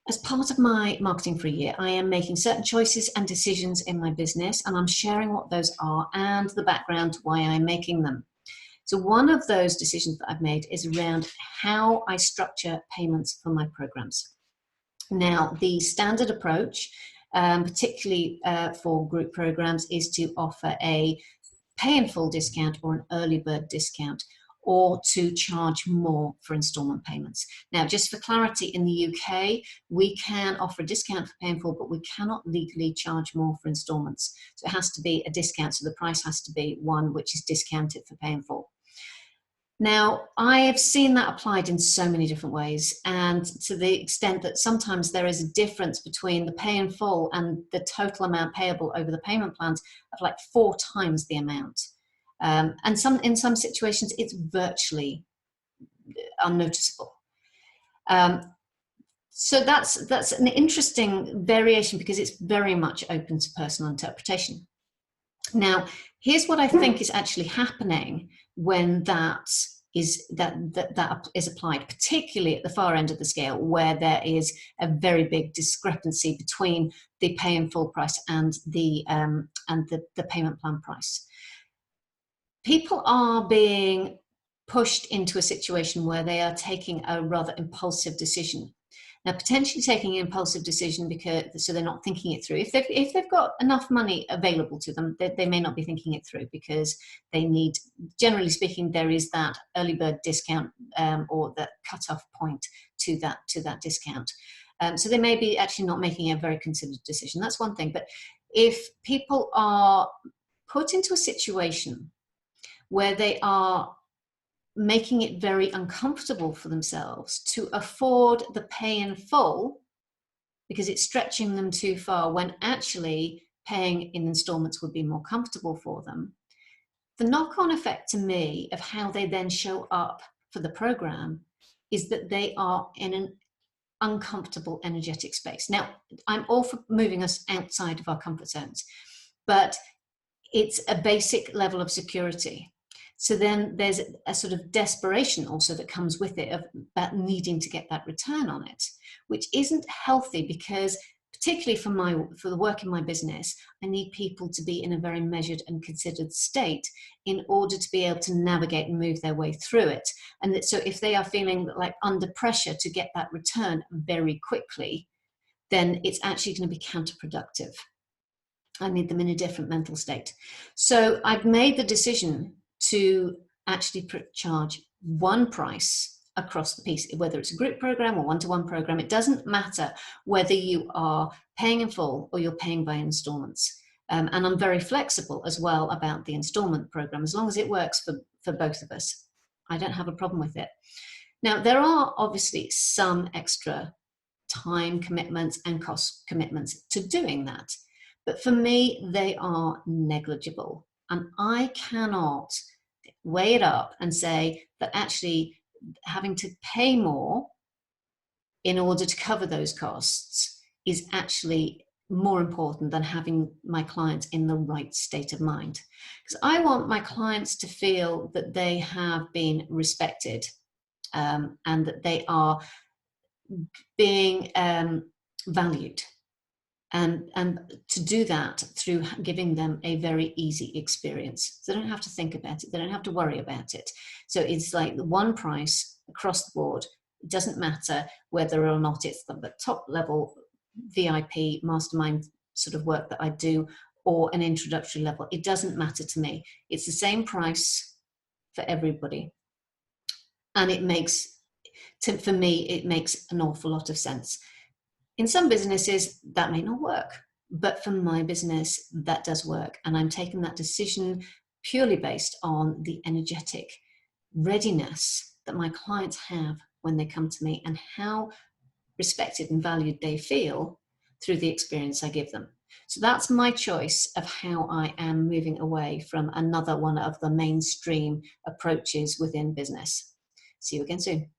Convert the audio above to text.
As part of my marketing for a year, I am making certain choices and decisions in my business, and I'm sharing what those are and the background to why I'm making them. So one of those decisions that I've made is around how I structure payments for my programs. Now, the standard approach, particularly for group programs, is to offer a pay in full discount or an early bird discount, or to charge more for installment payments. Now, just for clarity, in the UK, we can offer a discount for pay in full, but we cannot legally charge more for installments. So it has to be a discount, so the price has to be one which is discounted for pay in full. Now, I have seen that applied in so many different ways, and to the extent that sometimes there is a difference between the pay in full and the total amount payable over the payment plans of like 4 times the amount. And in some situations, it's virtually unnoticeable. So that's an interesting variation because it's very much open to personal interpretation. Now, here's what I think is actually happening when that is applied, particularly at the far end of the scale, where there is a very big discrepancy between the pay in full price and the payment plan price. People are being pushed into a situation where they are taking a rather impulsive decision. Now, potentially taking an impulsive decision so they're not thinking it through. If they've got enough money available to them, they may not be thinking it through because they need, generally speaking, there is that early bird discount or that cut-off point to that discount. So they may be actually not making a very considered decision. That's one thing. But if people are put into a situation where they are making it very uncomfortable for themselves to afford the pay in full because it's stretching them too far, when actually paying in installments would be more comfortable for them, the knock-on effect to me of how they then show up for the program is that they are in an uncomfortable energetic space. Now, I'm all for moving us outside of our comfort zones, but it's a basic level of security. So then there's a sort of desperation also that comes with it about needing to get that return on it, which isn't healthy because, particularly for the work in my business, I need people to be in a very measured and considered state in order to be able to navigate and move their way through it. And so if they are feeling like under pressure to get that return very quickly, then it's actually going to be counterproductive. I need them in a different mental state. So I've made the decision to actually charge one price across the piece, whether it's a group program or one-to-one program. It doesn't matter whether you are paying in full or you're paying by installments. And I'm very flexible as well about the installment program, as long as it works for both of us. I don't have a problem with it. Now, there are obviously some extra time commitments and cost commitments to doing that. But for me, they are negligible. And I cannot weigh it up and say that actually having to pay more in order to cover those costs is actually more important than having my clients in the right state of mind. Because I want my clients to feel that they have been respected and that they are being valued. And to do that through giving them a very easy experience. So they don't have to think about it. They don't have to worry about it. So it's like the one price across the board. It doesn't matter whether or not it's the top level VIP mastermind sort of work that I do or an introductory level. It doesn't matter to me. It's the same price for everybody. And it makes, for me, it makes an awful lot of sense. In some businesses, that may not work, but for my business, that does work. And I'm taking that decision purely based on the energetic readiness that my clients have when they come to me and how respected and valued they feel through the experience I give them. So that's my choice of how I am moving away from another one of the mainstream approaches within business. See you again soon.